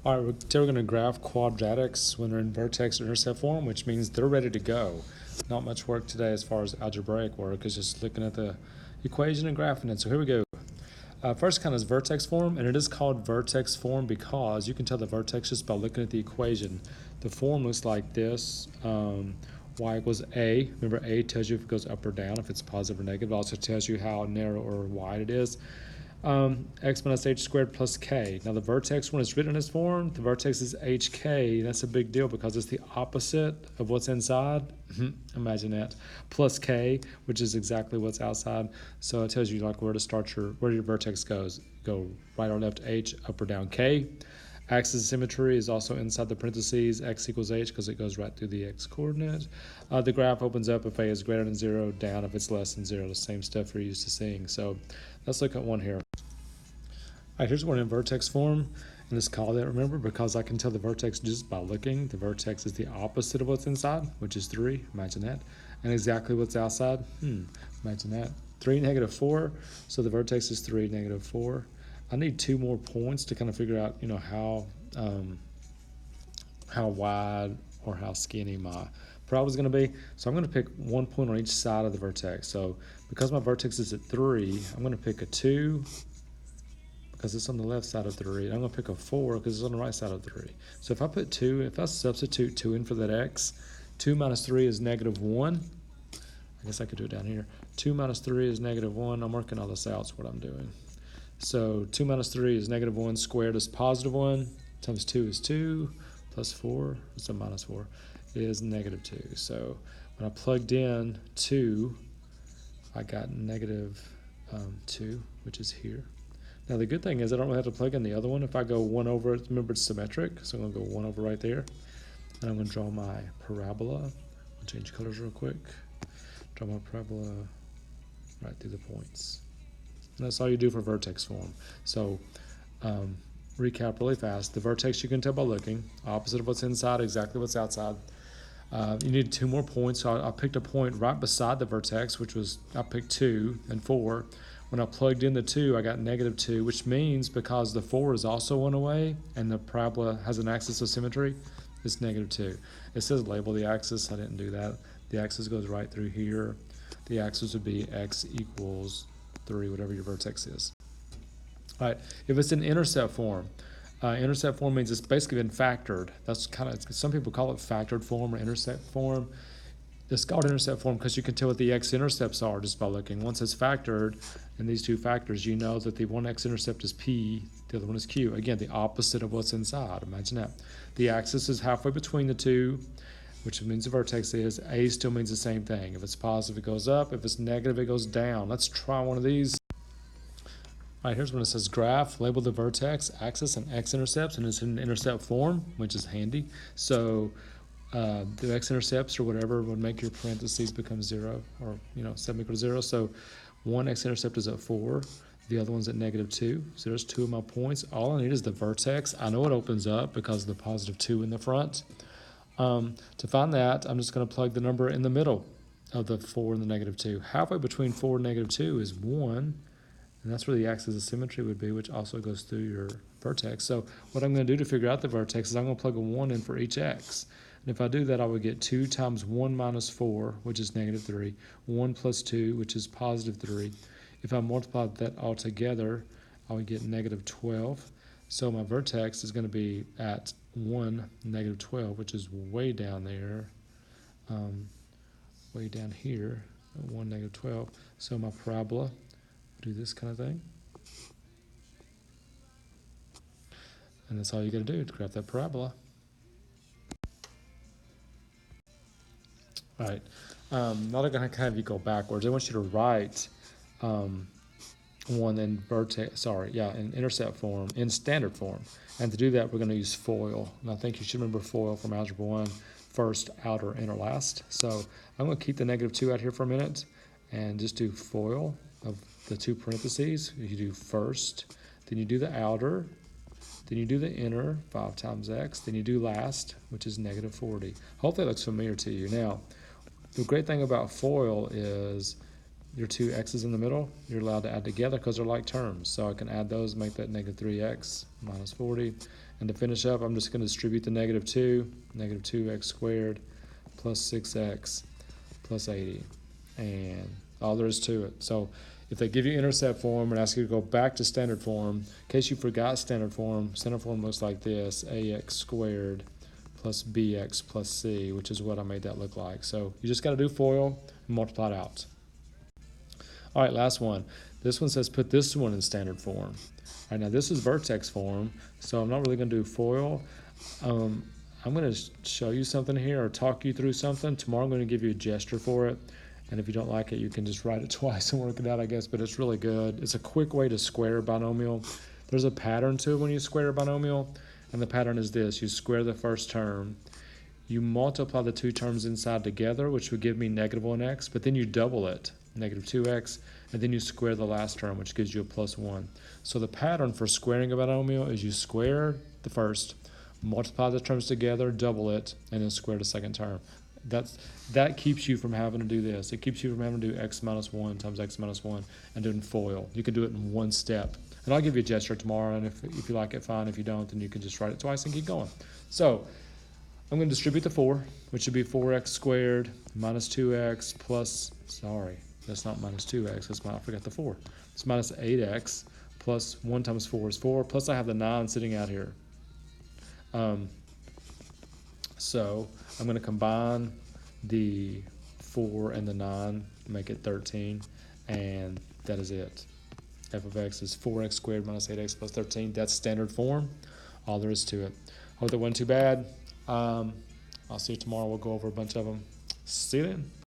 All right, today we're going to graph quadratics when they're in vertex or intercept form, which means they're ready to go. Not much work today as far as algebraic work, is just looking at the equation and graphing it. So here we go. First kind is vertex form, and it is called vertex form because you can tell the vertex just by looking at the equation. The form looks like this. Y equals A. Remember, A tells you if it goes up or down, if it's positive or negative. It also tells you how narrow or wide it is. X minus h squared plus k. Now the vertex, when it's written in this form, the vertex is hk. That's a big deal because it's the opposite of what's inside. Imagine that. Plus k, which is exactly what's outside. So it tells you like where to start where your vertex goes. Go right or left h, up or down k. Axis of symmetry is also inside the parentheses, x equals h, because it goes right through the x coordinate. The graph opens up if a is greater than 0, down if it's less than 0, the same stuff you're used to seeing. So let's look at one here. All right, here's one in vertex form, and it's called that, remember, because I can tell the vertex just by looking. The vertex is the opposite of what's inside, which is 3, imagine that, and exactly what's outside, imagine that. 3, negative 4, so the vertex is 3, negative 4. I need 2 more points to kind of figure out, how wide or how skinny my problem is going to be. So I'm going to pick 1 point on each side of the vertex. So because my vertex is at 3, I'm going to pick a 2 because it's on the left side of 3. I'm going to pick a 4 because it's on the right side of 3. So if I put 2, if I substitute 2 in for that x, 2 minus 3 is negative 1. I guess I could do it down here. 2 minus 3 is negative 1. I'm working all this out, is what I'm doing. So 2 minus 3 is negative 1, squared is positive 1, times 2 is 2, plus 4, what's a minus 4, is negative 2. So when I plugged in 2, I got negative 2, which is here. Now the good thing is I don't really have to plug in the other one. If I go 1 over, remember it's symmetric, so I'm going to go 1 over right there. And I'm going to draw my parabola. I'll change colors real quick. Draw my parabola right through the points. And that's all you do for vertex form. So recap really fast. The vertex you can tell by looking. Opposite of what's inside, exactly what's outside. You need 2 more points. So I picked a point right beside the vertex, which was, I picked 2 and 4. When I plugged in the 2, I got negative 2, which means because the 4 is also 1 away and the parabola has an axis of symmetry, it's negative 2. It says label the axis. I didn't do that. The axis goes right through here. The axis would be x equals 3, whatever your vertex is. All right, if it's in intercept form means it's basically been factored. That's kind of, some people call it factored form or intercept form. It's called intercept form because you can tell what the x-intercepts are just by looking. Once it's factored, in these 2 factors, you know that the one x-intercept is p, the other one is q. Again, the opposite of what's inside. Imagine that. The axis is halfway between the 2, which means the vertex is. A still means the same thing. If it's positive, it goes up. If it's negative, it goes down. Let's try one of these. All right, here's when it says graph, label the vertex, axis, and x-intercepts, and it's in intercept form, which is handy. So the x-intercepts or whatever would make your parentheses become 0, or 7 equals 0. So one x-intercept is at 4, the other one's at negative 2. So there's 2 of my points. All I need is the vertex. I know it opens up because of the positive 2 in the front. To find that, I'm just going to plug the number in the middle of the 4 and the negative 2. Halfway between 4 and negative 2 is 1, and that's where the axis of symmetry would be, which also goes through your vertex. So what I'm going to do to figure out the vertex is I'm going to plug a 1 in for each x. And if I do that, I would get 2 times 1 minus 4, which is negative 3, 1 plus 2, which is positive 3. If I multiply that all together, I would get negative 12. So my vertex is going to be at 1, negative 12, which is way down there, way down here, 1, negative 12. So my parabola, do this kind of thing. And that's all you got to do to graph that parabola. All right, now they're going to kind of go backwards. I want you to write one in in intercept form, in standard form. And to do that, we're going to use FOIL. And I think you should remember FOIL from Algebra 1, first, outer, inner, last. So I'm going to keep the negative 2 out here for a minute and just do FOIL of the 2 parentheses. You do first, then you do the outer, then you do the inner, 5 times x, then you do last, which is negative 40. Hopefully that looks familiar to you. Now, the great thing about FOIL is your two x's in the middle, you're allowed to add together because they're like terms. So I can add those, make that negative 3x minus 40. And to finish up, I'm just going to distribute the negative 2, negative 2x squared plus 6x plus 80. And all there is to it. So if they give you intercept form and ask you to go back to standard form, in case you forgot standard form looks like this: ax squared plus bx plus c, which is what I made that look like. So you just got to do FOIL and multiply it out. All right, last one. This one says put this one in standard form. All right, now this is vertex form, so I'm not really going to do FOIL. I'm going to show you something here or talk you through something. Tomorrow I'm going to give you a gesture for it. And if you don't like it, you can just write it twice and work it out, I guess. But it's really good. It's a quick way to square a binomial. There's a pattern to it when you square a binomial. And the pattern is this. You square the first term. You multiply the two terms inside together, which would give me negative 1x. But then you double it, negative 2x. And then you square the last term, which gives you a plus 1. So the pattern for squaring a binomial is you square the first, multiply the terms together, double it, and then square the second term. That keeps you from having to do this. It keeps you from having to do x minus 1 times x minus 1 and doing FOIL. You can do it in one step. And I'll give you a gesture tomorrow, and if you like it, fine. If you don't, then you can just write it twice and keep going. So I'm going to distribute the 4, which should be 4x squared minus 2x plus, sorry, that's not minus 2x. I forgot the 4. It's minus 8x plus 1 times 4 is 4. Plus I have the 9 sitting out here. So I'm going to combine the 4 and the 9, make it 13, and that is it. F of x is 4x squared minus 8x plus 13. That's standard form. All there is to it. Hope that wasn't too bad. I'll see you tomorrow. We'll go over a bunch of them. See you then.